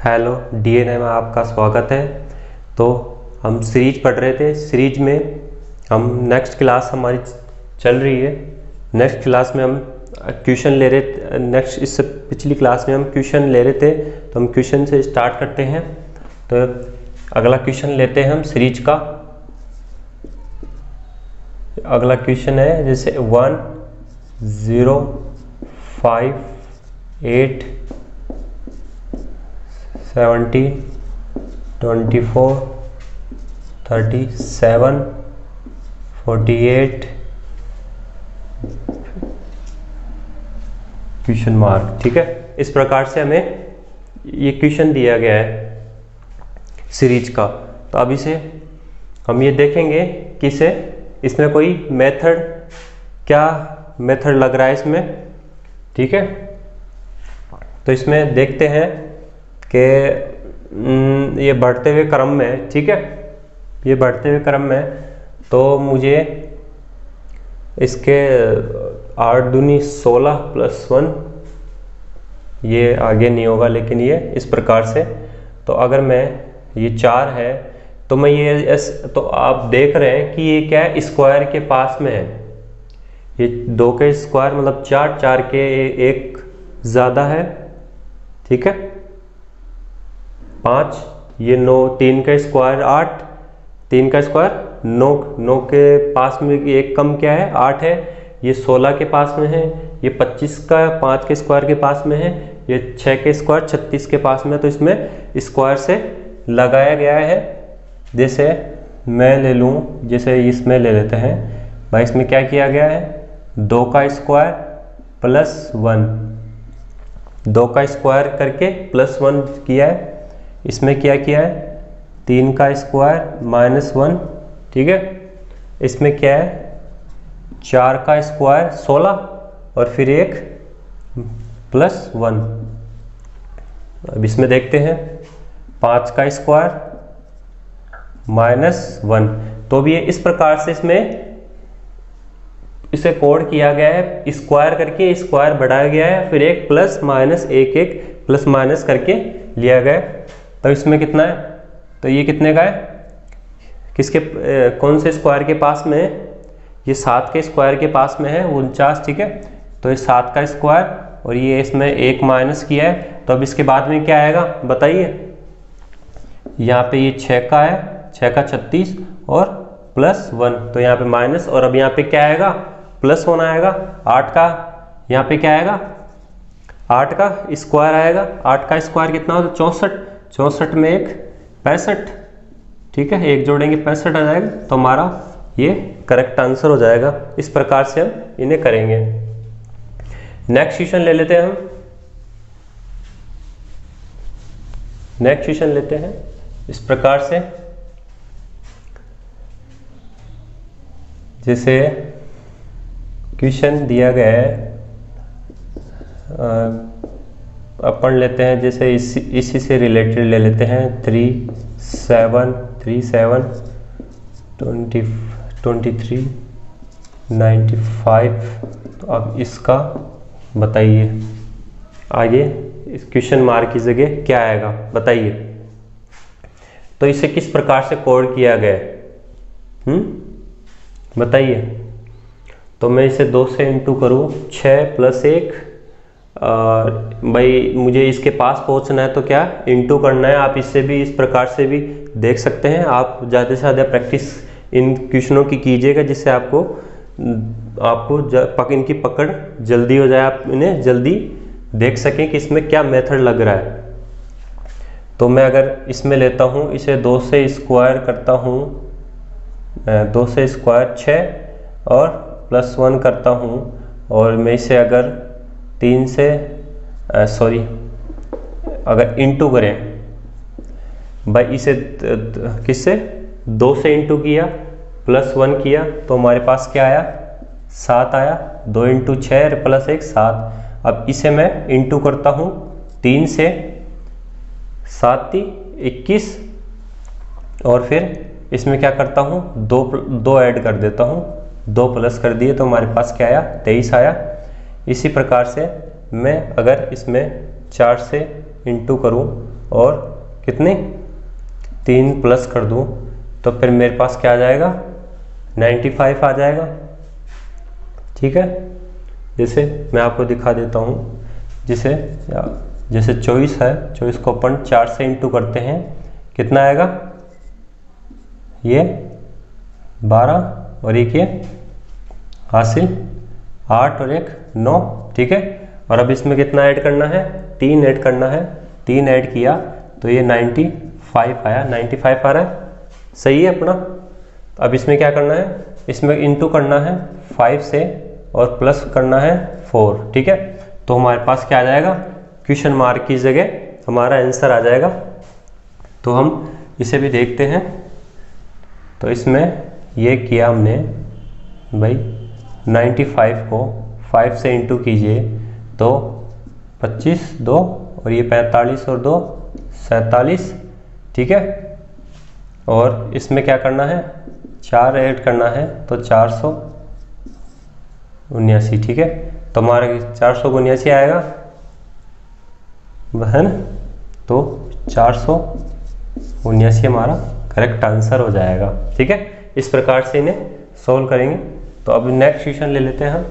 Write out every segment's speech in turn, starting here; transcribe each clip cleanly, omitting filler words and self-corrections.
Hello DNA में आपका स्वागत है। तो हम सीरीज पढ़ रहे थे। सीरीज में हम नेक्स्ट क्लास हमारी चल रही है। नेक्स्ट क्लास में हम क्वेश्चन ले रहे, इससे पिछली क्लास में हम क्वेश्चन ले रहे थे, तो हम क्वेश्चन से स्टार्ट करते हैं। तो अगला क्वेश्चन लेते हैं हम सीरीज का। अगला क्वेश्चन है जैसे 1 0 5 8 17 24 37 48 क्वेश्चन मार्क। ठीक है, इस प्रकार से हमें ये क्वेश्चन दिया गया है सीरीज का। तो अभी से हम ये देखेंगे कि इसमें कोई मेथड, क्या मेथड लग रहा है इसमें। ठीक है, तो इसमें देखते हैं कि ये बढ़ते हुए क्रम में, ठीक है, ये बढ़ते हुए क्रम में, तो मुझे इसके 8 दूनी 16 + 1, ये आगे नहीं होगा, लेकिन ये इस प्रकार से। तो अगर मैं ये 4 है तो मैं ये तो आप देख रहे हैं कि ये क्या है, स्क्वायर के पास में है। ये 2 के स्क्वायर मतलब 4, 4 के 1 ज़्यादा है। ठीक है, 5, ये 9, 3 का स्क्वायर 8, 3 का स्क्वायर 9, 9 के पास में एक कम क्या है, 8 है। ये 16 के पास में है, ये 25 का 5 के स्क्वायर के पास में है, ये 6 के स्क्वायर 36 के पास में है। तो इसमें स्क्वायर से लगाया गया है। जैसे मैं ले लूँ, जैसे इसमें ले लेते हैं भाई, इसमें क्या किया गया है, 2 का स्क्वायर + 1, 2 का स्क्वायर करके +1 किया है। इसमें क्या किया है, 3 का स्क्वायर -1। ठीक है, इसमें क्या है, 4 का स्क्वायर 16 और फिर 1 +1। अब इसमें देखते हैं 5 का स्क्वायर -1। तो भी इस प्रकार से इसमें इसे कोड किया गया है, स्क्वायर करके स्क्वायर बढ़ाया गया है, फिर 1 +- 1 1 + करके लिया गया है। तो इसमें कितना है, तो ये कितने का है, किसके कौन से स्क्वायर के पास में है, ये 7 के स्क्वायर के पास में है, 49। ठीक है, तो ये 7 का स्क्वायर और ये इसमें 1 माइनस किया है। तो अब इसके बाद में क्या आएगा बताइए, यहाँ पे ये 6 का है, 6 का 36 और +1, तो यहाँ पे माइनस, और अब यहाँ पे क्या आएगा, +1 आएगा। 8 का यहाँ पे क्या आएगा, 8 का स्क्वायर आएगा। 8 का स्क्वायर कितना होता है, 64, 64 में 1 65। ठीक है, 1 जोड़ेंगे 65 आ जाएगा। तो हमारा ये करेक्ट आंसर हो जाएगा। इस प्रकार से हम इन्हें करेंगे। नेक्स्ट क्वेश्चन ले लेते हैं हम। नेक्स्ट क्वेश्चन लेते हैं इस प्रकार से, जैसे क्वेश्चन दिया गया है, अपन लेते हैं जैसे इसी से रिलेटेड ले लेते हैं 3 7 3 7 20 23 95। तो अब इसका बताइए, आगे इस क्वेश्चन मार्क की जगह क्या आएगा बताइए। तो इसे किस प्रकार से कोड किया गया है, बताइए। तो मैं इसे 2 से इंटू करूँ, 6 + 1, भाई मुझे इसके पास पहुंचना है तो क्या इंटू करना है। आप इससे भी, इस प्रकार से भी देख सकते हैं। आप ज़्यादा से ज़्यादा प्रैक्टिस इन क्वेश्चनों की कीजिएगा, जिससे आपको इनकी पकड़ जल्दी हो जाए, आप इन्हें जल्दी देख सकें कि इसमें क्या मेथड लग रहा है। तो मैं अगर इसमें लेता हूँ, इसे 2 से स्क्वायर करता हूँ, 2 से स्क्वायर 6 और +1 करता हूँ, और मैं इसे अगर 3 से अगर इंटू करें भाई, इसे किससे 2 से इंटू किया, +1 किया, तो हमारे पास क्या आया, 7 आया। 2 × 6 + 1 7। अब इसे मैं इंटू करता हूँ 3 से, 7 × 21, और फिर इसमें क्या करता हूँ, 2 ऐड कर देता हूँ, 2 प्लस कर दिए, तो हमारे पास क्या आया, 23 आया। इसी प्रकार से मैं अगर इसमें 4 से इंटू करूँ और कितनी 3 प्लस कर दूँ तो फिर मेरे पास क्या आ जाएगा 95 आ जाएगा। ठीक है, जैसे मैं आपको दिखा देता हूँ, जैसे 24 है, 24 को अपन 4 से इंटू करते हैं, कितना आएगा ये 12 और एक ये हासिल 8 और एक 9। ठीक है, और अब इसमें कितना ऐड करना है 3 ऐड करना है, 3 ऐड किया तो ये 95 आया, 95 आ रहा है, सही है अपना। अब इसमें क्या करना है, इसमें इंटू करना है 5 से और प्लस करना है 4। ठीक है, तो हमारे पास क्या आ जाएगा, क्वेश्चन मार्क की जगह हमारा आंसर आ जाएगा। तो हम इसे भी देखते हैं। तो इसमें ये किया हमने भाई 95 को 5 से इंटू कीजिए तो 25 2 और ये 45 और 2 47। ठीक है, और इसमें क्या करना है 4 ऐड करना है तो 479। ठीक है, तो हमारा 479 आएगा है ना, तो 479 हमारा करेक्ट आंसर हो जाएगा। ठीक है, इस प्रकार से इन्हें सॉल्व करेंगे। तो अब नेक्स्ट क्वेश्चन ले लेते हैं हम।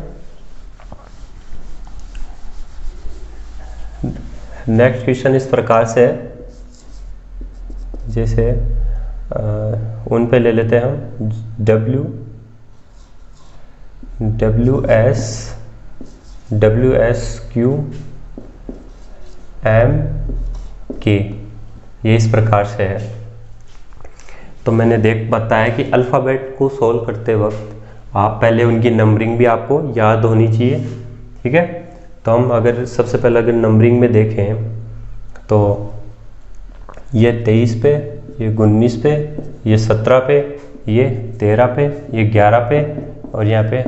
नेक्स्ट क्वेश्चन इस प्रकार से है, जैसे उन पे ले लेते हैं हम डब्ल्यू एस क्यू एम के, ये इस प्रकार से है। तो मैंने बताया कि अल्फ़ाबेट को सॉल्व करते वक्त आप पहले उनकी नंबरिंग भी आपको याद होनी चाहिए। ठीक है, तो हम अगर सबसे पहले अगर नंबरिंग में देखें तो ये 23 पे, ये 19 पे, ये 17 पे, ये 13 पे, ये 11 पे, और यहाँ पे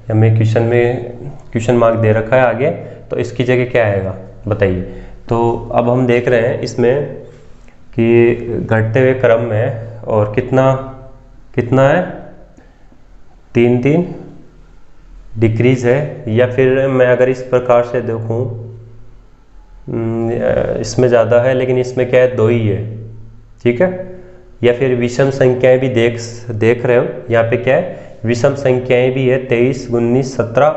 हमें क्वेश्चन मार्क दे रखा है आगे, तो इसकी जगह क्या आएगा बताइए। तो अब हम देख रहे हैं इसमें कि घटते हुए क्रम में और कितना है 3 डिक्रीज है, या फिर मैं अगर इस प्रकार से देखूं इसमें ज़्यादा है लेकिन इसमें क्या है 2 ही है। ठीक है, या फिर विषम संख्याएं भी देख रहे हो, यहाँ पे क्या है विषम संख्याएं भी है 23 19 17।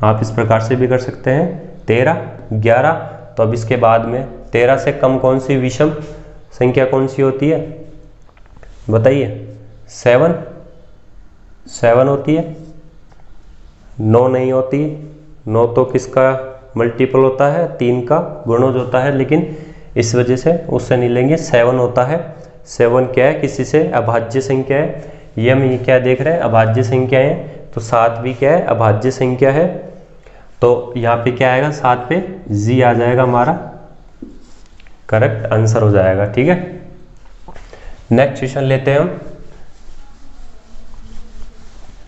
आप इस प्रकार से भी कर सकते हैं 13 11। तो अब इसके बाद में 13 से कम कौन सी विषम संख्या कौन सी होती है बताइए। 7 होती है, 9 नहीं होती। 9 तो किसका मल्टीपल होता है, 3 का गुणज होता है, लेकिन इस वजह से उससे नहीं लेंगे, 7 होता है। 7 क्या है, किसी से अभाज्य संख्या है। ये हम ये क्या देख रहे हैं अभाज्य संख्या है, तो 7 भी क्या है अभाज्य संख्या है। तो यहाँ पे क्या आएगा 7 पे जी आ जाएगा, हमारा करेक्ट आंसर हो जाएगा। ठीक है, नेक्स्ट क्वेश्चन लेते हैं हम।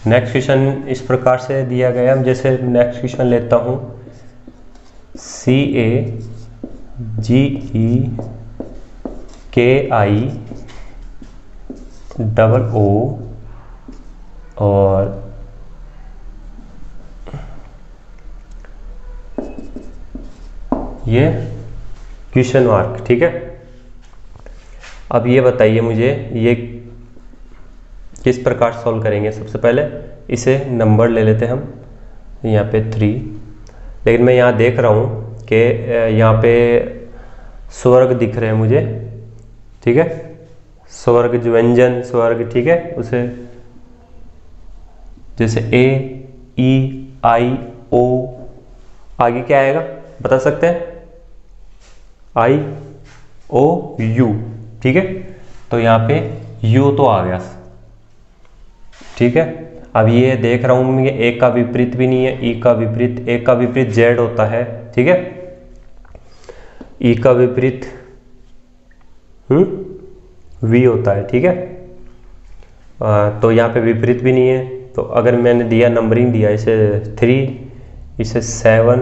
नेक्स्ट क्वेश्चन इस प्रकार से दिया गया है, जैसे नेक्स्ट क्वेश्चन लेता हूँ CAGEIOO और ये क्वेश्चन मार्क। ठीक है, अब ये बताइए मुझे ये किस प्रकार सॉल्व करेंगे। सबसे पहले इसे नंबर ले लेते हैं हम, यहाँ पे 3, लेकिन मैं यहाँ देख रहा हूँ कि यहाँ पे स्वर्ग दिख रहे हैं मुझे। ठीक है, स्वर्ग जो व्यंजन स्वर्ग, ठीक है, उसे जैसे AEIO आगे क्या आएगा बता सकते हैं, IOU। ठीक है, तो यहाँ पे U तो आ गया। ठीक है, अब ये देख रहा हूँ ए का विपरीत भी नहीं है, ई का विपरीत, ए का विपरीत जेड होता है। ठीक है, ई का विपरीत वी होता है। ठीक है, तो यहाँ पे विपरीत भी नहीं है। तो अगर मैंने दिया नंबरिंग दिया इसे 3, इसे 7,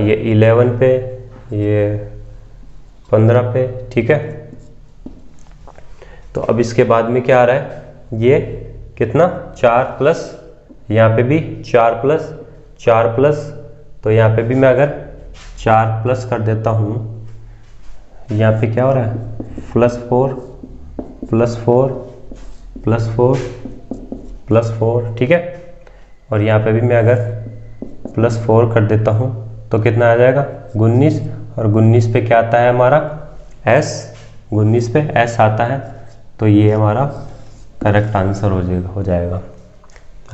ये 11 पे, ये 15 पे। ठीक है, तो अब इसके बाद में क्या आ रहा है, ये कितना 4 प्लस, यहाँ पे भी 4 प्लस, तो यहाँ पे भी मैं अगर 4 प्लस कर देता हूँ, यहाँ पे क्या हो रहा है +4 +4 +4 +4, ठीक है। और यहाँ पे भी मैं अगर +4 कर देता हूँ तो कितना आ जाएगा 19, और 19 पे क्या आता है हमारा S, 19 पे S आता है, तो ये हमारा करेक्ट आंसर हो जाएगा।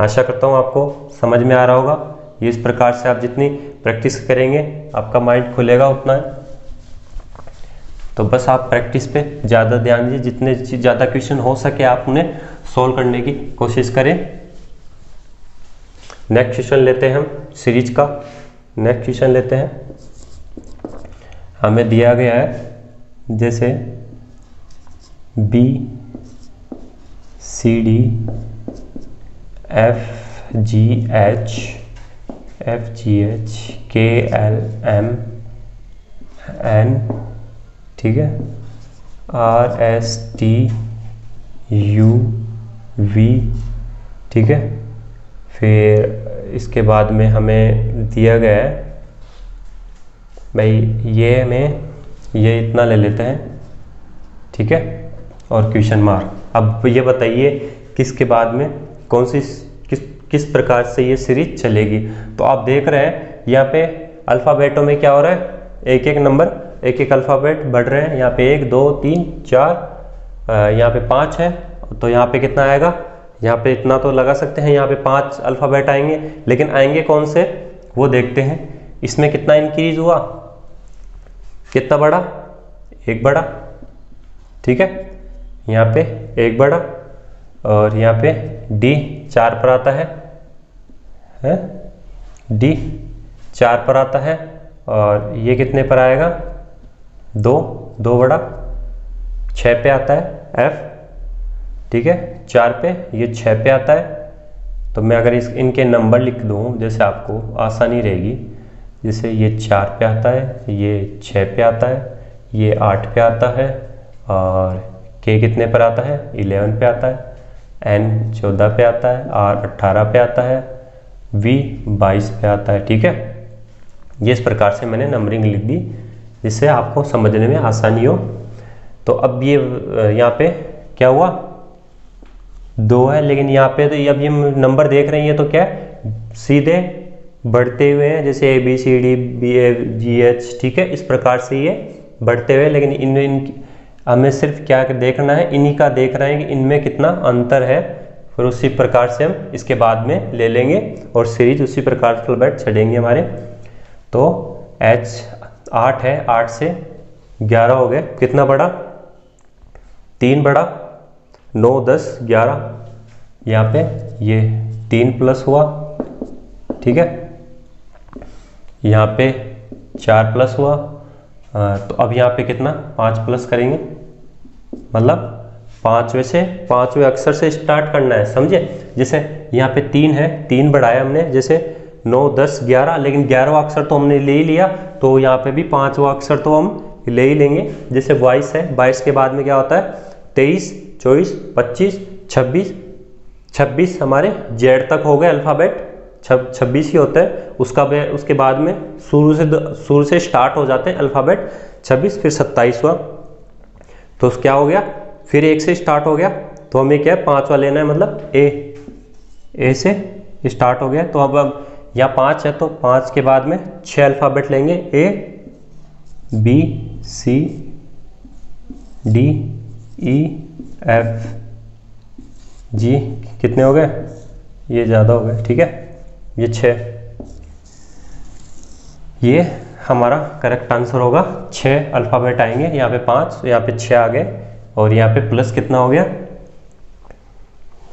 आशा करता हूँ आपको समझ में आ रहा होगा। ये इस प्रकार से आप जितनी प्रैक्टिस करेंगे आपका माइंड खुलेगा उतना है। तो बस आप प्रैक्टिस पे ज़्यादा ध्यान दीजिए, जितने ज़्यादा क्वेश्चन हो सके आप उन्हें सोल्व करने की कोशिश करें। नेक्स्ट क्वेश्चन लेते हैं हम सीरीज का। नेक्स्ट क्वेश्चन लेते हैं, हमें दिया गया है जैसे BCD FGH KLMN, ठीक है, RSTUV, ठीक है। फिर इसके बाद में हमें दिया गया है भाई ये इतना ले लेते हैं, ठीक है, और क्वेश्चन मार्क। अब ये बताइए किसके बाद में कौन सी किस प्रकार से ये सीरीज चलेगी। तो आप देख रहे हैं यहाँ पे अल्फ़ाबेटों में क्या हो रहा है, एक एक नंबर, एक एक अल्फ़ाबेट बढ़ रहे हैं। यहाँ पे 1 2 3 4, यहाँ पे 5 है, तो यहाँ पे कितना आएगा, यहाँ पे इतना तो लगा सकते हैं, यहाँ पे 5 अल्फ़ाबेट आएंगे, लेकिन आएंगे कौन से वो देखते हैं। इसमें कितना इंक्रीज हुआ, कितना बढ़ा, 1 बढ़ा, ठीक है, यहाँ पे 1 बढ़ा, और यहाँ पे D 4 पर आता है, D 4 पर आता है, और ये कितने पर आएगा 2 बढ़ा, 6 पे आता है F, ठीक है, 4 पे, ये 6 पे आता है। तो मैं अगर इनके नंबर लिख दूँ जैसे आपको आसानी रहेगी, जैसे ये 4 पे आता है, ये 6 पे आता है, ये 8 पे आता है, और K कितने पर आता है 11 पे आता है, N 14 पे आता है, R 18 पे आता है, V 22 पे आता है, ठीक है। ये इस प्रकार से मैंने नंबरिंग लिख दी जिससे आपको समझने में आसानी हो। तो अब ये यहाँ पे क्या हुआ 2 है, लेकिन यहाँ पे तो अब ये नंबर देख रहे हैं, ये तो क्या है सीधे बढ़ते हुए हैं, जैसे ABCD BFGH, ठीक है, इस प्रकार से ये बढ़ते हुए, लेकिन इन हमें सिर्फ क्या देखना है, इन्हीं का देख रहे हैं कि इनमें कितना अंतर है। फिर उसी प्रकार से हम इसके बाद में ले लेंगे और सीरीज उसी प्रकार से अल्फ़ाबेट चढ़ेंगे हमारे। तो H 8 है, 8 से 11 हो गए, कितना बढ़ा 3 बढ़ा, 9 10 11, यहाँ पे ये 3 प्लस हुआ, ठीक है, यहाँ पे 4 प्लस हुआ, तो अब यहाँ पे कितना 5 प्लस करेंगे, मतलब 5वें अक्षर से स्टार्ट करना है, समझे। जैसे यहाँ पे 3 है, 3 बढ़ाया हमने, जैसे 9 10 11, लेकिन 11वां अक्षर तो हमने ले ही लिया, तो यहाँ पे भी 5वां अक्षर तो हम ले ही लेंगे। जैसे 22 है, 22 के बाद में क्या होता है 23 24 25 26, 26 हमारे जेड तक हो गए अल्फ़ाबेट, 26 ही होता है। उसके बाद में शुरू से स्टार्ट हो जाते हैं अल्फ़ाबेट 26, फिर 27 हुआ, तो क्या हो गया, फिर 1 से स्टार्ट हो गया, तो हमें क्या है 5वां लेना है, मतलब ए से स्टार्ट हो गया। तो अब यहाँ 5 है, तो 5 के बाद में 6 अल्फ़ाबेट लेंगे, A B C D E F G, कितने हो गए, ये ज़्यादा हो गए, ठीक है, ये 6, ये हमारा करेक्ट आंसर होगा। 6 अल्फ़ाबेट आएंगे, यहाँ पे 5, यहाँ पे 6 आ गए, और यहाँ पे प्लस कितना हो गया,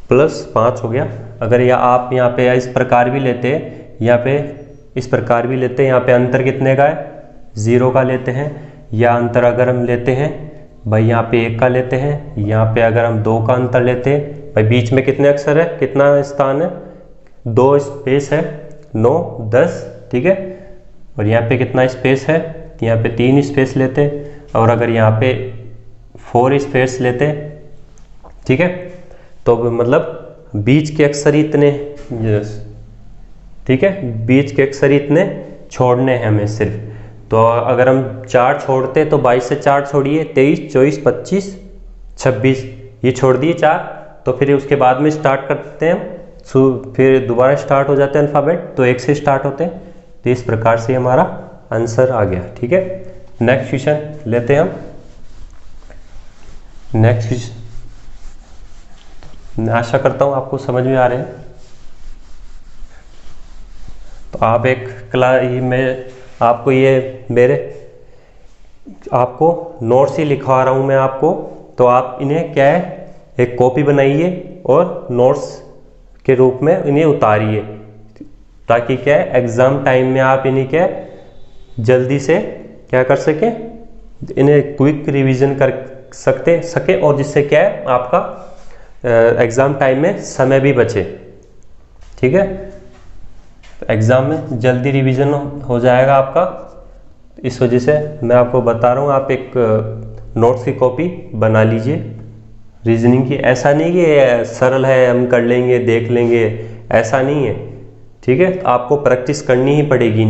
+5 हो गया। अगर आप यहाँ पे इस प्रकार भी लेते हैं, यहाँ पे इस प्रकार भी लेते हैं, यहाँ पे अंतर कितने का है 0 का लेते हैं, या अंतर अगर हम लेते हैं भाई यहाँ पे 1 का लेते हैं, यहाँ पे अगर हम 2 का अंतर लेते हैं, भाई बीच में कितने अक्षर है, कितना स्थान है, 2 स्पेस है, 9 10, ठीक है, और यहाँ पे कितना स्पेस है, यहाँ पे 3 स्पेस लेते हैं, और अगर यहाँ पे 4 स्पेस लेते हैं, ठीक है, तो मतलब बीच के अक्षर इतने, ठीक है, बीच के अक्षर इतने छोड़ने हैं हमें सिर्फ। तो अगर हम 4 छोड़ते तो 22 से 4 छोड़िए 23, 24, 25, 26, ये छोड़ दिए 4। तो फिर उसके बाद में स्टार्ट करते हैं हम, फिर दोबारा स्टार्ट हो जाते हैं अल्फ़ाबेट, तो 1 से स्टार्ट होते हैं। तो इस प्रकार से हमारा आंसर आ गया। ठीक है, नेक्स्ट क्वेश्चन लेते हैं हम। नेक्स्ट क्वेश्चन, आशा करता हूँ आपको समझ में आ रहे हैं। तो आप एक मैं आपको ये मेरे आपको नोट्स ही लिखवा रहा हूँ मैं आपको, तो आप इन्हें क्या है एक कॉपी बनाइए और नोट्स के रूप में इन्हें उतारिए, ताकि क्या है एग्ज़ाम टाइम में आप इन्हें क्या जल्दी से क्या कर सकें, इन्हें क्विक रिवीजन कर सके और जिससे क्या है आपका एग्ज़ाम टाइम में समय भी बचे। ठीक है, एग्ज़ाम में जल्दी रिवीजन हो जाएगा आपका। इस वजह से मैं आपको बता रहा हूँ, आप एक नोट्स की कॉपी बना लीजिए रीजनिंग की। ऐसा नहीं कि सरल है हम कर लेंगे देख लेंगे, ऐसा नहीं है। ठीक है, आपको प्रैक्टिस करनी ही पड़ेगी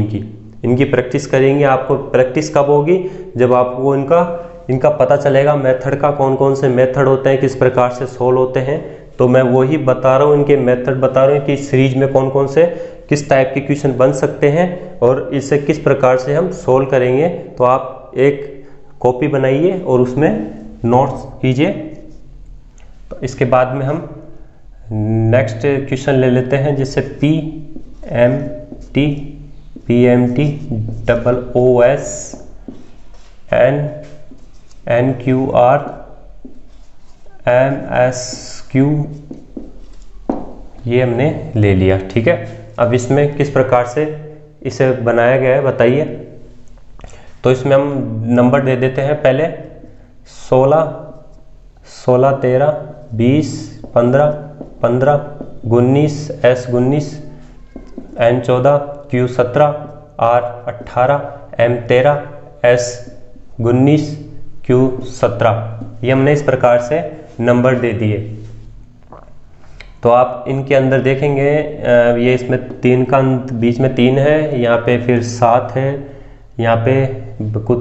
इनकी प्रैक्टिस करेंगे। आपको प्रैक्टिस कब होगी, जब आपको इनका पता चलेगा मेथड का, कौन कौन से मेथड होते हैं, किस प्रकार से सोल्व होते हैं। तो मैं वही बता रहा हूँ, इनके मेथड बता रहा हूँ कि सीरीज में कौन कौन से किस टाइप के क्वेश्चन बन सकते हैं और इसे किस प्रकार से हम सोल्व करेंगे। तो आप एक कॉपी बनाइए और उसमें नोट्स कीजिए। तो इसके बाद में हम नेक्स्ट क्वेश्चन ले लेते हैं, जिससे PMT OOS NQR MSQ ये हमने ले लिया। ठीक है, अब इसमें किस प्रकार से इसे बनाया गया है बताइए। तो इसमें हम नंबर दे देते हैं पहले 16, 13, 20, 15, 19, S19, N14, Q17, R18, M13, S19, Q17, ये हमने इस प्रकार से नंबर दे दिए। तो आप इनके अंदर देखेंगे ये इसमें 3 का बीच में 3 है, यहाँ पे फिर 7 है, यहाँ पे कुछ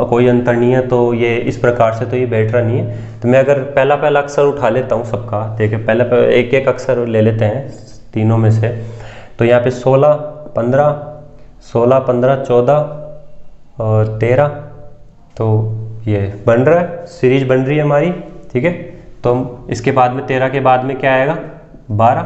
कोई अंतर नहीं है। तो ये इस प्रकार से तो ये बैठ रहा नहीं है। तो मैं अगर पहला अक्षर उठा लेता हूँ सबका, देखिए पहला एक अक्षर ले लेते हैं तीनों में से। तो यहाँ पे 16, 15, 14 और 13, तो ये बन रहा है, सीरीज बन रही है हमारी। ठीक है, तो हम इसके बाद में 13 के बाद में क्या आएगा 12।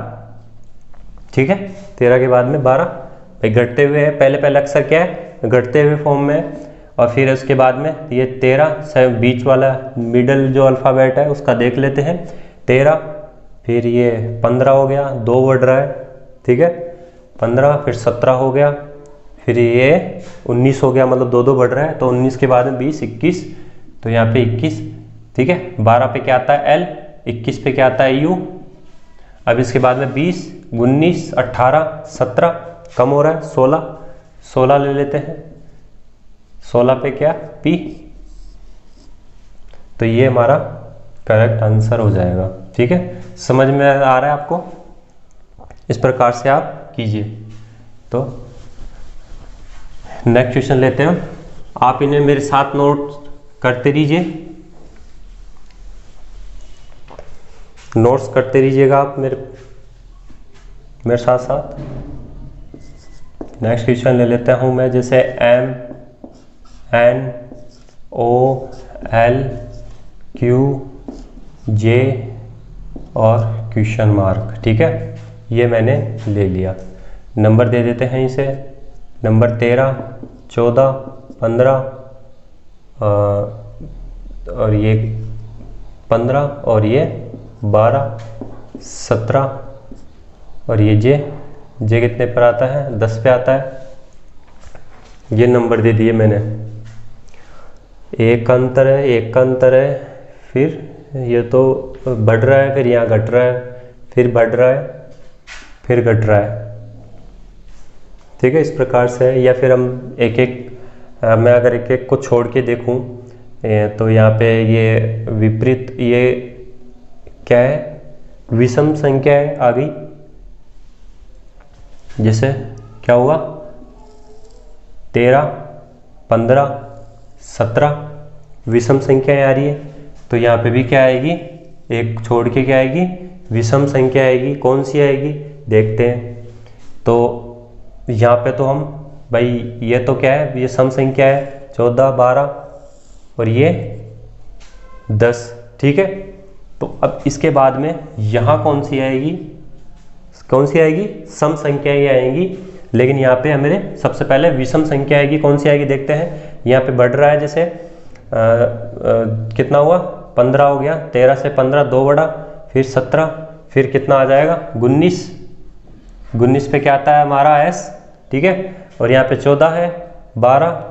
ठीक है, 13 के बाद में 12 भाई घटते हुए है, पहले अक्षर क्या है घटते हुए फॉर्म में। और फिर उसके बाद में ये 13 बीच वाला मिडल जो अल्फ़ाबेट है उसका देख लेते हैं 13, फिर ये 15 हो गया, 2 बढ़ रहा है। ठीक है, 15, फिर 17 हो गया, फिर ये 19 हो गया, मतलब 2 बढ़ रहा है। तो 19 के बाद में 20, 21, तो यहाँ पे 21। ठीक है, 12 पे क्या आता है L, 21 पे क्या आता है U। अब इसके बाद में 20, 19, 18, 17, कम हो रहा है 16 ले लेते हैं। 16 पे क्या P। तो ये हमारा करेक्ट आंसर हो जाएगा। ठीक है, समझ में आ रहा है आपको, इस प्रकार से आप कीजिए। तो नेक्स्ट क्वेश्चन लेते हैं, आप इन्हें मेरे साथ नोट करते रहिए, नोट्स करते रहिएगा आप मेरे साथ साथ। नेक्स्ट क्वेश्चन ले लेता हूँ मैं, जैसे MNOLQJ और क्वेश्चन मार्क। ठीक है, ये मैंने ले लिया। नंबर दे देते हैं इसे, नंबर 13, 14, 15 और ये 15 और ये 12, 17 और ये जे कितने पर आता है 10 पे आता है। ये नंबर दे दिए मैंने, एक का अंतर है, फिर ये तो बढ़ रहा है, फिर यहाँ घट रहा है, फिर बढ़ रहा है, फिर घट रहा है। ठीक है, इस प्रकार से। या फिर हम मैं अगर एक को छोड़ के देखूं तो यहाँ पे ये विपरीत, ये क्या है विषम संख्या है आ गई। जैसे क्या हुआ 13 15, 17 विषम संख्याएं आ रही है। तो यहाँ पे भी क्या आएगी, एक छोड़ के क्या आएगी, विषम संख्या आएगी। कौन सी आएगी देखते हैं। तो यहाँ पे तो हम भाई ये तो क्या है, ये सम संख्या है 14, 12 और ये 10, ठीक है। तो अब इसके बाद में यहाँ कौन सी आएगी, कौन सी आएगी, सम संख्या ही आएंगी। लेकिन यहाँ पे हमें सबसे पहले विषम संख्या आएगी। कौन सी आएगी देखते हैं। यहाँ पे बढ़ रहा है, जैसे कितना हुआ, 15 हो गया, 13 से 15 2 बढ़ा, फिर 17, फिर कितना आ जाएगा 19। 19 पे क्या आता है हमारा s, ठीक है। और यहाँ पे 14 है, 12,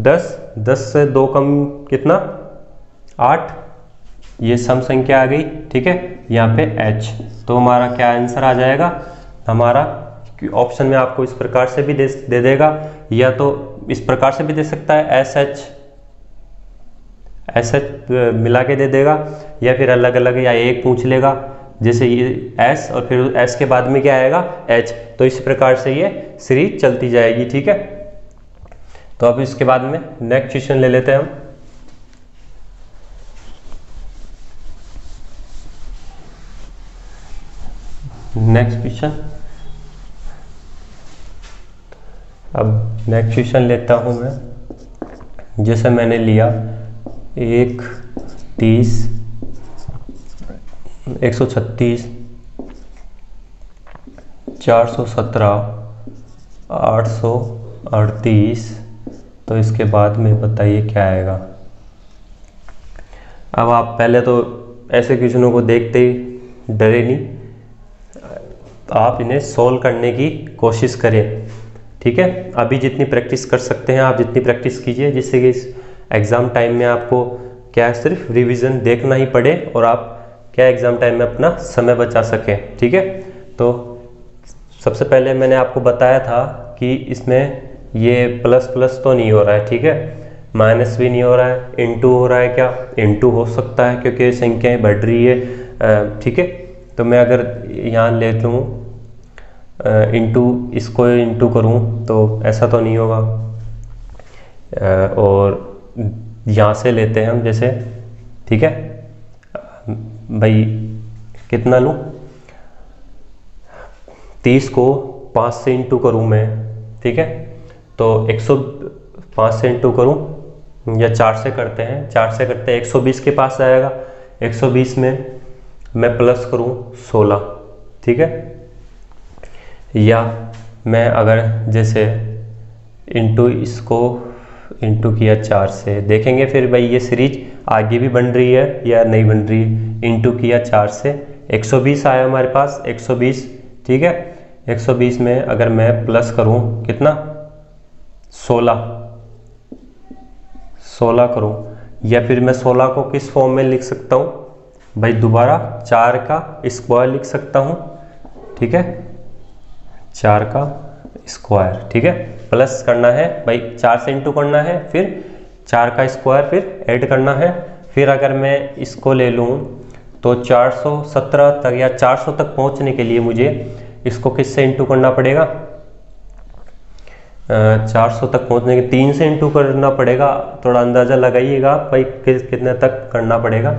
10 से 2 कम कितना 8, ये सम संख्या आ गई, ठीक है। यहाँ पे h, तो हमारा क्या आंसर आ जाएगा हमारा। ऑप्शन में आपको इस प्रकार से भी दे देगा, या तो इस प्रकार से भी दे सकता है, एस एच मिला के दे देगा, या फिर अलग अलग या एक पूछ लेगा, जैसे ये s और फिर s के बाद में क्या आएगा h। तो इस प्रकार से ये सीरीज चलती जाएगी, ठीक है। तो अब इसके बाद में नेक्स्ट क्वेश्चन ले लेते हैं हम। नेक्स्ट क्वेश्चन, अब नेक्स्ट क्वेश्चन लेता हूं मैं। जैसे मैंने लिया 1, 30, 136, 417, 838, तो इसके बाद में बताइए क्या आएगा। अब आप पहले तो ऐसे क्वेश्चनों को देखते ही डरे नहीं, आप इन्हें सोल्व करने की कोशिश करें, ठीक है। अभी जितनी प्रैक्टिस कर सकते हैं आप जितनी प्रैक्टिस कीजिए, जिससे कि इस एग्ज़ाम टाइम में आपको क्या है, सिर्फ रिवीजन देखना ही पड़े और आप क्या एग्ज़ाम टाइम में अपना समय बचा सकें, ठीक है। तो सबसे पहले मैंने आपको बताया था कि इसमें ये प्लस प्लस तो नहीं हो रहा है, ठीक है, माइनस भी नहीं हो रहा है, इनटू हो रहा है। क्या इनटू हो सकता है क्योंकि संख्याएं बढ़ रही है, ठीक है। तो मैं अगर यहाँ ले लूँ इनटू, इसको इनटू करूँ तो ऐसा तो नहीं होगा। और यहाँ से लेते हैं हम, जैसे, ठीक है भाई, कितना लूँ, 30 को 5 से इंटू करूँ मैं, ठीक है। तो 105 से इंटू करूँ या 4 से करते हैं, 4 से करते हैं 120 के पास आएगा। 120 में मैं प्लस करूँ 16, ठीक है। या मैं अगर जैसे इंटू, इसको इंटू किया 4 से, देखेंगे फिर भाई ये सीरीज आगे भी बन रही है या नहीं बन रही है। इंटू किया 4 से 120 आया हमारे पास, 120, ठीक है। 120 में अगर मैं प्लस करूं कितना 16 करूं, या फिर मैं 16 को किस फॉर्म में लिख सकता हूं भाई, दोबारा 4 का स्क्वायर लिख सकता हूं, ठीक है, 4 का स्क्वायर, ठीक है। प्लस करना है भाई, 4 से इंटू करना है, फिर 4 का स्क्वायर, फिर ऐड करना है। फिर अगर मैं इसको ले लूँ तो 417 तक या 400 तक पहुँचने के लिए मुझे इसको किससे इंटू करना पड़ेगा, 400 तक पहुँचने के 3 से इंटू करना पड़ेगा। थोड़ा अंदाज़ा लगाइएगा भाई कितने तक करना पड़ेगा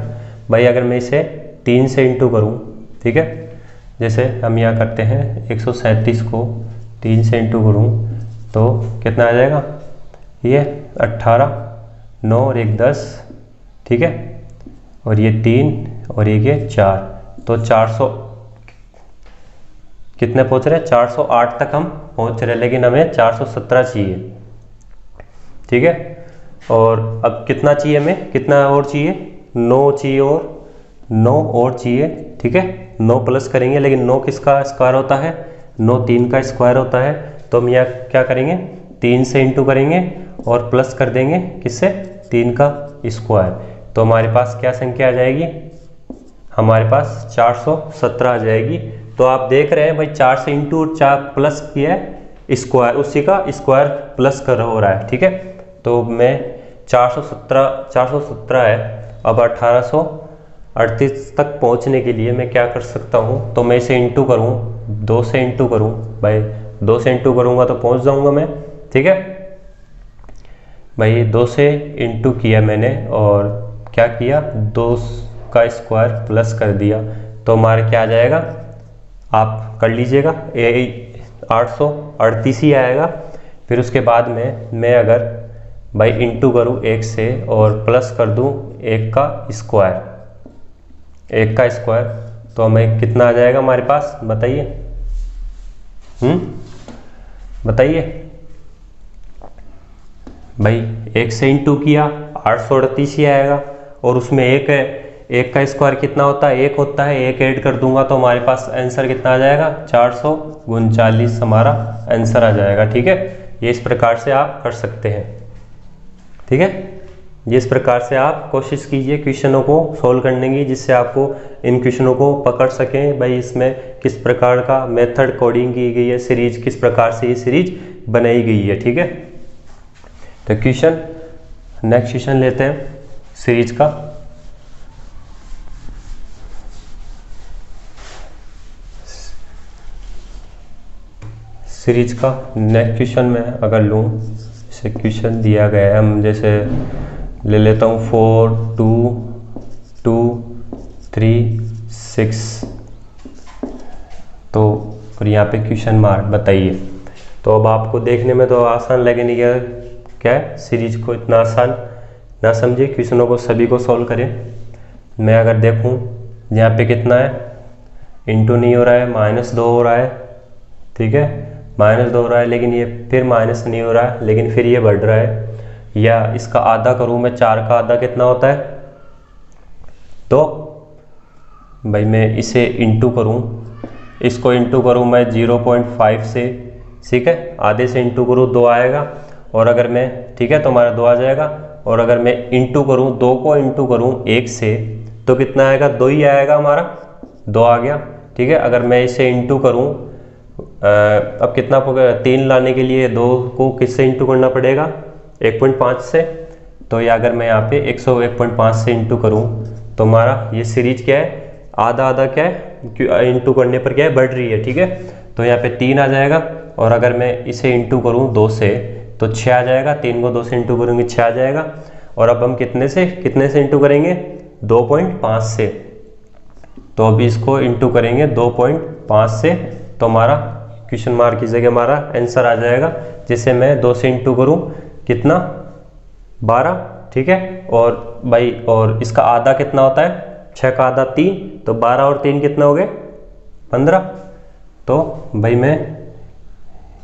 भाई। अगर मैं इसे 3 से इंटू करूँ, ठीक है, जैसे हम यहाँ करते हैं 137 को 3 से इंटू करूँ तो कितना आ जाएगा, ये 18, 9 और 1 10, ठीक है, और ये 3 और ये 4, तो 400 कितने पहुँच रहे हैं, 408 तक हम पहुँच रहे हैं, लेकिन हमें 417 चाहिए, ठीक है। और अब कितना चाहिए हमें, कितना और चाहिए, 9 चाहिए, और 9 और चाहिए, ठीक है। 9 प्लस करेंगे, लेकिन 9 किसका स्क्वायर होता है, 9 3 का स्क्वायर होता है। तो हम यहाँ क्या करेंगे, 3 से इंटू करेंगे और प्लस कर देंगे किससे, 3 का स्क्वायर। तो हमारे पास क्या संख्या आ जाएगी, हमारे पास 417 आ जाएगी। तो आप देख रहे हैं भाई 4 से इंटू 4 प्लस किया है स्क्वायर, उसी का स्क्वायर प्लस कर हो रहा है, ठीक है। तो मैं 417 है, अब 1838 तक पहुंचने के लिए मैं क्या कर सकता हूं, तो मैं इसे इंटू करूं, 2 से इंटू करूं भाई, 2 से इंटू करूंगा तो पहुंच जाऊंगा मैं, ठीक है। भाई 2 से इंटू किया मैंने और क्या किया, 2 का स्क्वायर प्लस कर दिया, तो हमारे क्या आ जाएगा, आप कर लीजिएगा, 838 ही आएगा। फिर उसके बाद में मैं अगर भाई इंटू करूँ 1 से और प्लस कर दूँ 1 का स्क्वायर, 1 का स्क्वायर, तो हमें कितना आ जाएगा हमारे पास, बताइए, बताइए भाई। 1 से इंटू किया 838 ही आएगा, और उसमें 1 है, 1 का स्क्वायर कितना होता है, 1 होता है, 1 ऐड कर दूंगा तो हमारे पास आंसर कितना आ जाएगा, 439 हमारा आंसर आ जाएगा। ठीक है, ये इस प्रकार से आप कर सकते हैं। ठीक है, ये इस प्रकार से आप कोशिश कीजिए क्वेश्चनों को सोल्व करने की, जिससे आपको इन क्वेश्चनों को पकड़ सकें भाई इसमें किस प्रकार का मेथड कोडिंग की गई है, सीरीज किस प्रकार से ये सीरीज बनाई गई है। ठीक है, तो क्वेश्चन नेक्स्ट क्वेश्चन लेते हैं सीरीज का। सीरीज का नेक्स्ट क्वेश्चन में अगर लूँ, जैसे क्वेश्चन दिया गया है, हम जैसे ले लेता हूँ 4 2 2 3 6, तो और यहाँ पे क्वेश्चन मार्क बताइए। तो अब आपको देखने में तो आसान लगे नहीं, क्या है सीरीज को इतना आसान ना समझिए, क्वेश्चनों को सभी को सॉल्व करें। मैं अगर देखूँ यहाँ पे कितना है, इंटू नहीं हो रहा है, -2 हो रहा है। ठीक है, -2 हो रहा है, लेकिन ये फिर माइनस नहीं हो रहा है, लेकिन फिर ये बढ़ रहा है। या इसका आधा करूँ मैं, 4 का आधा कितना होता है, तो भाई मैं इसे इंटू करूँ, इसको इंटू करूँ मैं 0.5 से, ठीक है, आधे से इंटू करूँ 2 आएगा, और अगर मैं, ठीक है, तो हमारा 2 आ जाएगा। और अगर मैं इंटू करूँ 2 को इंटू करूँ 1 से, तो कितना आएगा, 2 ही आएगा हमारा, 2 आ गया। ठीक है, अगर मैं इसे इंटू करूँ, अब कितना 3 लाने के लिए 2 को किससे इंटू करना पड़ेगा, 1.5 से। तो या अगर मैं यहाँ पे 101.5 से इंटू करूँ, तो हमारा ये सीरीज क्या है, आधा आधा क्या है, इंटू करने पर क्या है, बढ़ रही है। ठीक है, तो यहाँ पे 3 आ जाएगा, और अगर मैं इसे इंटू करूँ 2 से, तो 6 आ जाएगा, 3 को 2 से इंटू करेंगे 6 आ जाएगा। और अब हम कितने से इंटू करेंगे, 2.5 से। तो अभी इसको इंटू करेंगे 2.5 से, तो हमारा क्वेश्चन मार्क की जगह हमारा आंसर आ जाएगा, जिसे मैं 2 से इंटू करूँ कितना, 12। ठीक है, और भाई और इसका आधा कितना होता है, 6 का आधा 3, तो 12 और 3 कितना हो गए, 15। तो भाई मैं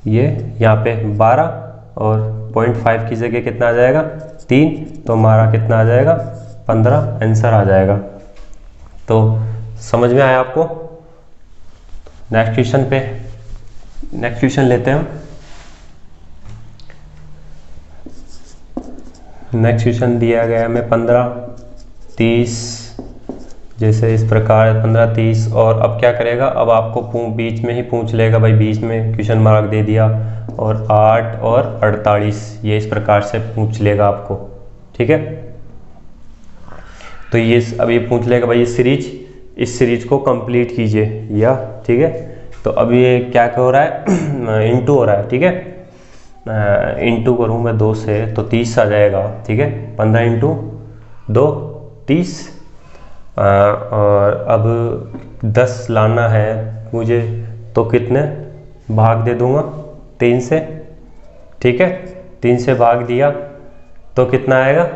ये यहाँ पे 12 और 0.5 की जगह कितना आ जाएगा, 3, तो हमारा कितना आ जाएगा, 15 आंसर आ जाएगा। तो समझ में आया आपको। नेक्स्ट क्वेश्चन लेते हैं हम। नेक्स्ट क्वेश्चन दिया गया है हमें 15 30, जैसे इस प्रकार 15 30, और अब क्या करेगा, अब आपको बीच में ही पूछ लेगा भाई, बीच में क्वेश्चन मार्क दे दिया, और 8 और 48, ये इस प्रकार से पूछ लेगा आपको। ठीक है, तो ये अब ये पूछ लेगा भाई इस सीरीज को कंप्लीट कीजिए, या ठीक है। तो अब ये क्या हो रहा है, इंटू हो रहा है। ठीक है, इंटू करूँ मैं 2 से, तो 30 आ जाएगा। ठीक है, 15 इंटू 2 30, और अब 10 लाना है मुझे, तो कितने भाग दे दूंगा, 3 से। ठीक है, 3 से भाग दिया तो कितना आएगा,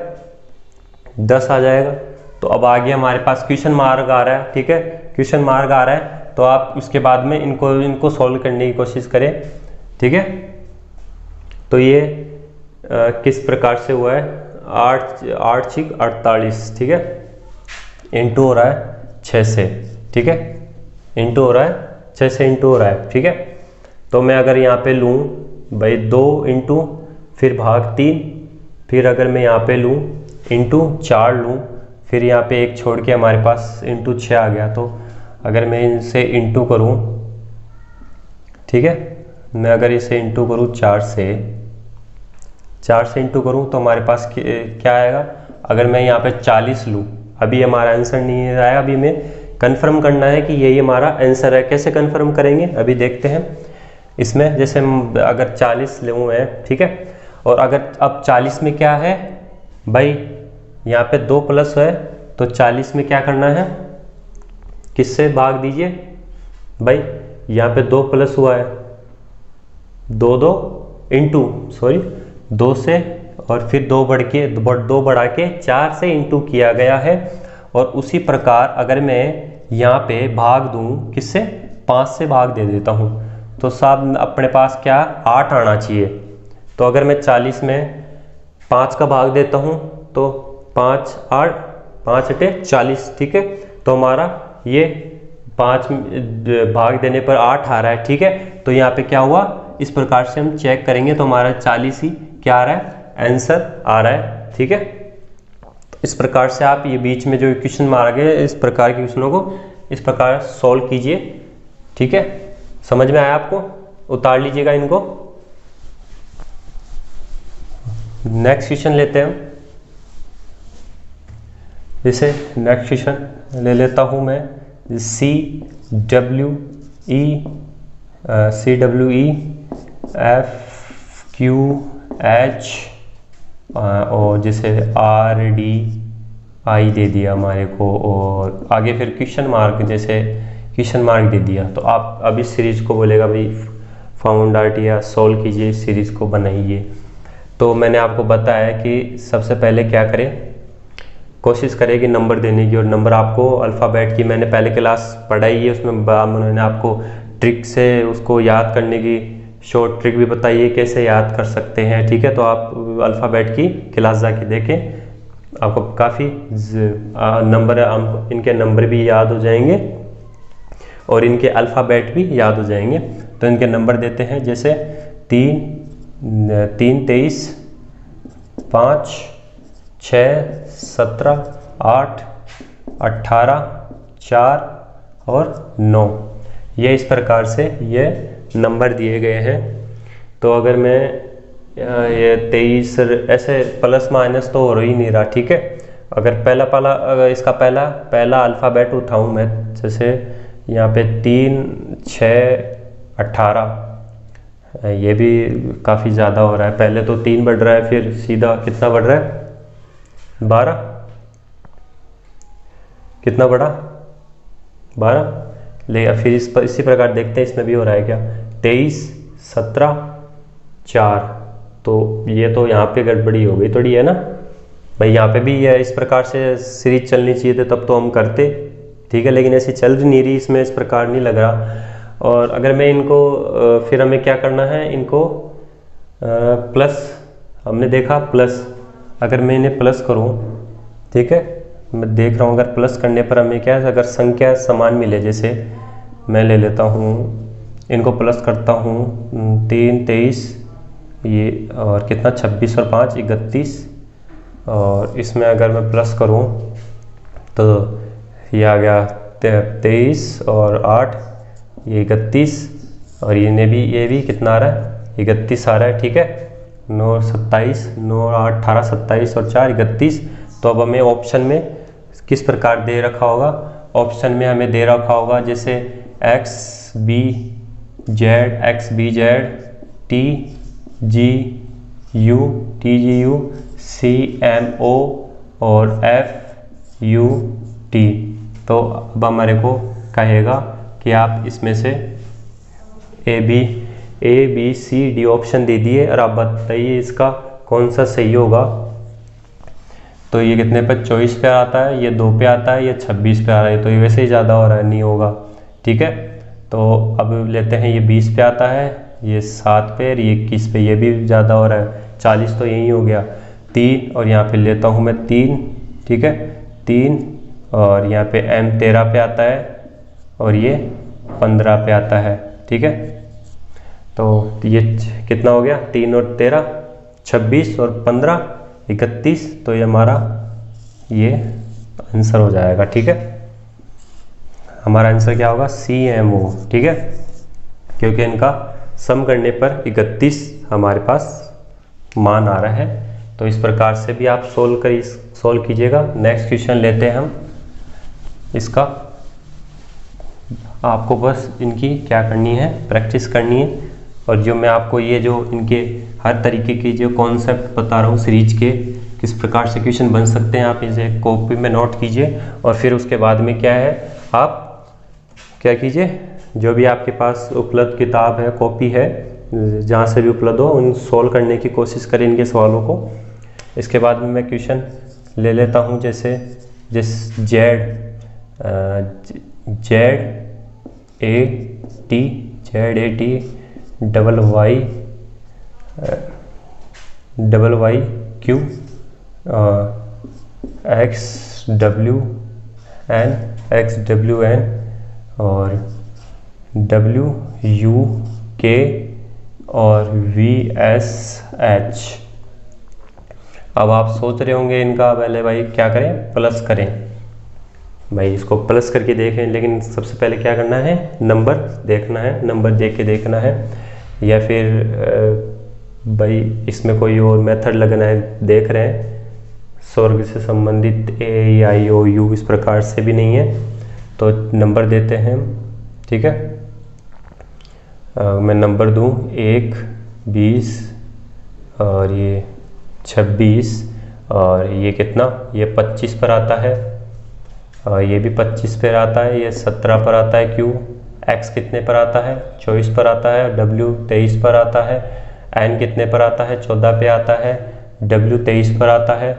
10 आ जाएगा। तो अब आगे हमारे पास क्वेश्चन मार्क आ रहा है। ठीक है, क्वेश्चन मार्क आ रहा है, तो आप उसके बाद में इनको सॉल्व करने की कोशिश करें। ठीक है, तो ये किस प्रकार से हुआ है, 8 6 48। ठीक है, इंटू हो रहा है 6 से। ठीक है, इंटू हो रहा है 6 से, इंटू हो रहा है। ठीक है, तो मैं अगर यहाँ पे लूँ भाई 2 इंटू फिर भाग 3, फिर अगर मैं यहाँ पे लूँ इंटू 4 लूँ, फिर यहाँ पे 1 छोड़ के हमारे पास इंटू 6 आ गया। तो अगर मैं इनसे इंटू करूँ, ठीक है, मैं अगर इसे इंटू करूँ 4 से इंटू करूँ, तो हमारे पास क्या आएगा, अगर मैं यहाँ पे 40 लूँ, अभी हमारा आंसर नहीं आया, अभी मैं कंफर्म करना है कि यही हमारा आंसर है। कैसे कंफर्म करेंगे, अभी देखते हैं। इसमें जैसे हम अगर 40 लूँ मैं, ठीक है, और अगर अब 40 में क्या है भाई, यहाँ पे 2 प्लस है, तो 40 में क्या करना है, किससे भाग दीजिए भाई, यहाँ पे 2 प्लस हुआ है, 2 से और फिर 2 बढ़ा के 4 से इंटू किया गया है। और उसी प्रकार अगर मैं यहाँ पे भाग दूँ किससे, 5 से भाग दे देता हूँ, तो साहब अपने पास क्या 8 आना चाहिए। तो अगर मैं 40 में 5 का भाग देता हूँ तो 5 8 5 अटे 40, ठीक है। तो हमारा ये 5 भाग देने पर 8 आ रहा है, ठीक है। तो यहाँ पे क्या हुआ, इस प्रकार से हम चेक करेंगे तो हमारा 40 ही क्या आ रहा है, आंसर आ रहा है, ठीक है। तो इस प्रकार से आप ये बीच में जो इक्वेशन मारा गया इस प्रकार के क्वेश्चनों को इस प्रकार सॉल्व कीजिए, ठीक है। समझ में आया आपको, उतार लीजिएगा इनको। नेक्स्ट क्वेश्चन लेते हैं हम। जैसे नेक्स्ट क्वेश्चन ले लेता हूं मैं, CWE FQH और जैसे RDI दे दिया हमारे को, और आगे फिर क्वेश्चन मार्क, जैसे क्वेश्चन मार्क दे दिया। तो आप अब इस सीरीज को बोलेगा भाई फाउंड आउट या सॉल्व कीजिए, इस सीरीज को बनाइए। तो मैंने आपको बताया कि सबसे पहले क्या करें, कोशिश करें कि नंबर देने की, और नंबर आपको अल्फ़ाबेट की मैंने पहले क्लास पढ़ाई है, उसमें मैंने आपको ट्रिक से उसको याद करने की शॉर्ट ट्रिक भी बताई है, कैसे याद कर सकते हैं, ठीक है। तो आप अल्फ़ाबेट की क्लास जाके देखें, आपको काफ़ी नंबर, इनके नंबर भी याद हो जाएंगे और इनके अल्फ़ाबेट भी याद हो जाएंगे। तो इनके नंबर देते हैं, जैसे 3 23 5 6 17 8 18 4 और 9, ये इस प्रकार से ये नंबर दिए गए हैं। तो अगर मैं ये 23 ऐसे प्लस माइनस तो हो ही नहीं रहा, ठीक है। अगर अगर इसका पहला अल्फ़ाबेट उठाऊं मैं, जैसे यहाँ पे 3 6 18, ये भी काफ़ी ज़्यादा हो रहा है। पहले तो 3 बढ़ रहा है, फिर सीधा कितना बढ़ रहा है, 12, कितना बढ़ा 12। ले फिर इसी प्रकार देखते हैं इसमें भी हो रहा है क्या, 23 17 4। तो ये तो यहाँ पे गड़बड़ी हो गई थोड़ी, है ना भाई। यहाँ पे भी ये इस प्रकार से सीरीज चलनी चाहिए थी, तब तो हम करते, ठीक है। लेकिन ऐसी चल नहीं रही, इसमें इस प्रकार नहीं लग रहा। और अगर मैं इनको फिर हमें क्या करना है, इनको प्लस, हमने देखा प्लस, अगर मैं इन्हें प्लस करूं, ठीक है, मैं देख रहा हूं अगर प्लस करने पर हमें क्या है, अगर संख्या समान मिले, जैसे मैं ले लेता हूं इनको प्लस करता हूं, 3 23 ये, और कितना 26 और 5 31, और इसमें अगर मैं प्लस करूं तो ये आ गया 23 और 8 ये 31, और ये भी कितना आ रहा है, 31 आ रहा है, ठीक है। 9 27 9 8 18 27 और 4 31। तो अब हमें ऑप्शन में किस प्रकार दे रखा होगा, ऑप्शन में हमें दे रखा होगा जैसे XBZ TGU CMO और FUT। तो अब हमारे को कहेगा कि आप इसमें से ABCD ऑप्शन दे दिए, और आप बताइए इसका कौन सा सही होगा। तो ये कितने पे 24 पे आता है, ये 2 पे आता है, ये 26 पे आ रहा है, तो ये वैसे ही ज़्यादा हो रहा है, नहीं होगा, ठीक है। तो अब लेते हैं, ये 20 पे आता है, ये 7 पे, ये 21 पे, ये भी ज़्यादा हो रहा है, 40 तो यही हो गया। 3 और यहाँ पे लेता हूँ मैं 3, ठीक है, 3, और यहाँ पे M 13 पे आता है, और ये 15 पे आता है, ठीक है। तो ये कितना हो गया, 3 और 13 26 और 15 31। तो ये हमारा ये आंसर हो जाएगा, ठीक है। हमारा आंसर क्या होगा, CMO, ठीक है, क्योंकि इनका सम करने पर 31 हमारे पास मान आ रहा है। तो इस प्रकार से भी आप सोल्व कीजिएगा। नेक्स्ट क्वेश्चन लेते हैं हम। इसका आपको बस इनकी क्या करनी है, प्रैक्टिस करनी है। और जो मैं आपको ये जो इनके हर तरीके की जो कॉन्सेप्ट बता रहा हूँ सीरीज के, किस प्रकार से क्वेश्चन बन सकते हैं, आप इसे कॉपी में नोट कीजिए। और फिर उसके बाद में क्या है, आप क्या कीजिए, जो भी आपके पास उपलब्ध किताब है, कॉपी है, जहाँ से भी उपलब्ध हो, उन सॉल्व करने की कोशिश करें इनके सवालों को। इसके बाद में मैं क्वेश्चन ले लेता हूँ, जैसे Z A T double Y Q X W N और डब्ल्यू यू के और वी एस एच। अब आप सोच रहे होंगे इनका पहले भाई क्या करें, प्लस करें। भाई इसको प्लस करके देखें, लेकिन सबसे पहले क्या करना है, नंबर देखना है, नंबर देख के देखना है, या फिर भाई इसमें कोई और मेथड लगना है, देख रहे हैं स्वर्ग से संबंधित ए आई ओ यू इस प्रकार से भी नहीं है, तो नंबर देते हैं, ठीक है। मैं नंबर दूं 1, 20 और ये 26 और ये कितना, ये 25 पर आता है और ये भी 25 पर आता है, ये 17 पर आता है, क्यू एक्स कितने पर आता है, 24 पर आता है, डब्ल्यू 23 पर आता है, एन कितने पर आता है, 14 पे आता है, डब्ल्यू 23 पर आता है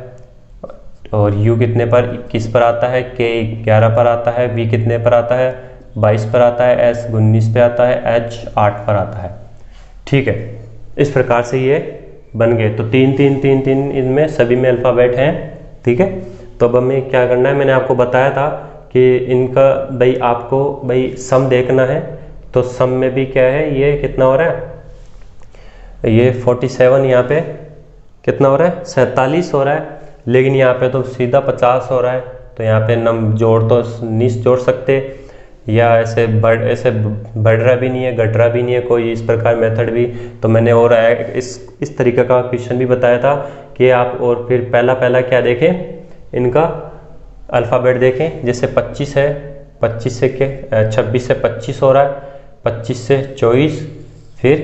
और यू कितने पर, 21 पर आता है, के 11 पर आता है, वी कितने पर आता है, 22 पर आता है, एस 19 पे आता है, एच 8 पर आता है, ठीक है। इस प्रकार से ये बन गए। तो 3 3 3 3 इनमें सभी में अल्फ़ाबेट हैं, ठीक है। तो अब हमें क्या करना है, मैंने आपको बताया था कि इनका भाई आपको भाई सम देखना है, तो सम में भी क्या है, ये कितना हो रहा है, ये 47 यहाँ पे कितना हो रहा है, 47 हो रहा है, लेकिन यहाँ पे तो सीधा 50 हो रहा है। तो यहाँ पे जोड़ तो नहीं जोड़ सकते, या ऐसे बढ़ रहा भी नहीं है, घट रहा भी नहीं है, कोई इस प्रकार मेथड भी। तो मैंने और इस तरीके का क्वेश्चन भी बताया था कि आप और फिर पहला क्या देखें, इनका अल्फ़ाबेट देखें। जैसे 25 है, 26 से 25 हो रहा है, 25 से 24, फिर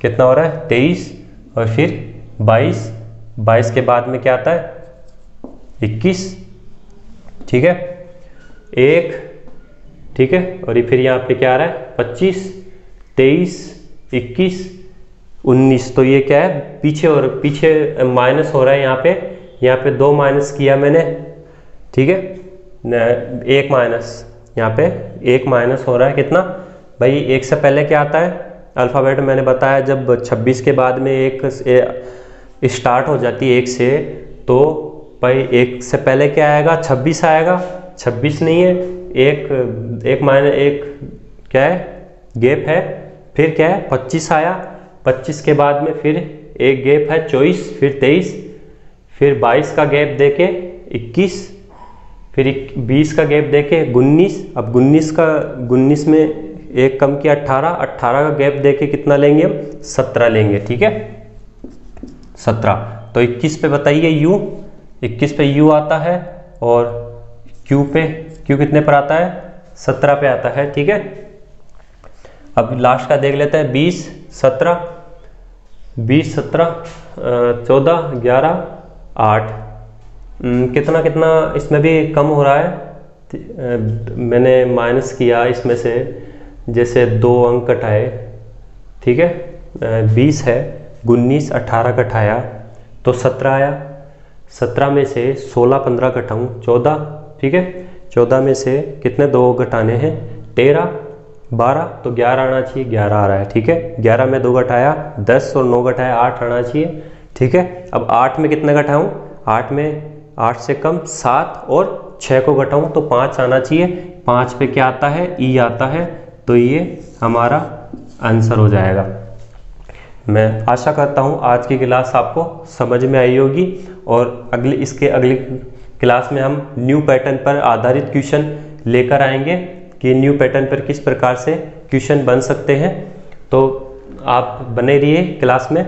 कितना हो रहा है 23 और फिर 22 के बाद में क्या आता है 21, ठीक है, 1, ठीक है, और ये फिर यहाँ पे क्या आ रहा है 25, 23, 21, 19। तो ये क्या है, पीछे माइनस हो रहा है, यहाँ पे 2 माइनस किया मैंने, ठीक है, 1 माइनस, यहाँ पे 1 माइनस हो रहा है, कितना भाई 1 से पहले क्या आता है अल्फ़ाबेट, मैंने बताया जब 26 के बाद में 1 स्टार्ट हो जाती है 1 से, तो भाई 1 से पहले क्या आएगा, 26 आएगा, 26 नहीं है, एक माइनस 1 क्या है, गैप है, फिर क्या है 25 आया, 25 के बाद में फिर एक गैप है 24, फिर 23, फिर 22 का गैप देके 21, फिर 20 का गैप देके 19। अब 19 में एक कम किया 18 का गैप देके कितना लेंगे हम, 17 लेंगे, ठीक है, 17। तो 21 पे बताइए यू, 21 पे यू आता है और क्यू कितने पर आता है, 17 पे आता है, ठीक है। अब लास्ट का देख लेते हैं 20, 17, 14, 11, 8, कितना इसमें भी कम हो रहा है। मैंने माइनस किया इसमें से, जैसे 2 अंक घटाए, ठीक है, 20 है, 19, 18 घटाया तो 17 आया, 17 में से 16, 15 घटाऊँ 14, ठीक है, 14 में से कितने 2 घटाने हैं, 13, 12, तो 11 आना चाहिए, 11 आ रहा है, ठीक है। 11 में 2 घटाया 10 और 9 घटाया 8 आना चाहिए, ठीक है। अब 8 में कितना घटाऊँ, 8 में 8 से कम 7 और 6 को घटाऊँ तो 5 आना चाहिए। 5 पे क्या आता है, ई आता है, तो ये हमारा आंसर हो जाएगा। मैं आशा करता हूँ आज की क्लास आपको समझ में आई होगी, और अगली क्लास में हम न्यू पैटर्न पर आधारित क्वेश्चन लेकर आएंगे कि न्यू पैटर्न पर किस प्रकार से क्वेश्चन बन सकते हैं। तो आप बने रहिए क्लास में।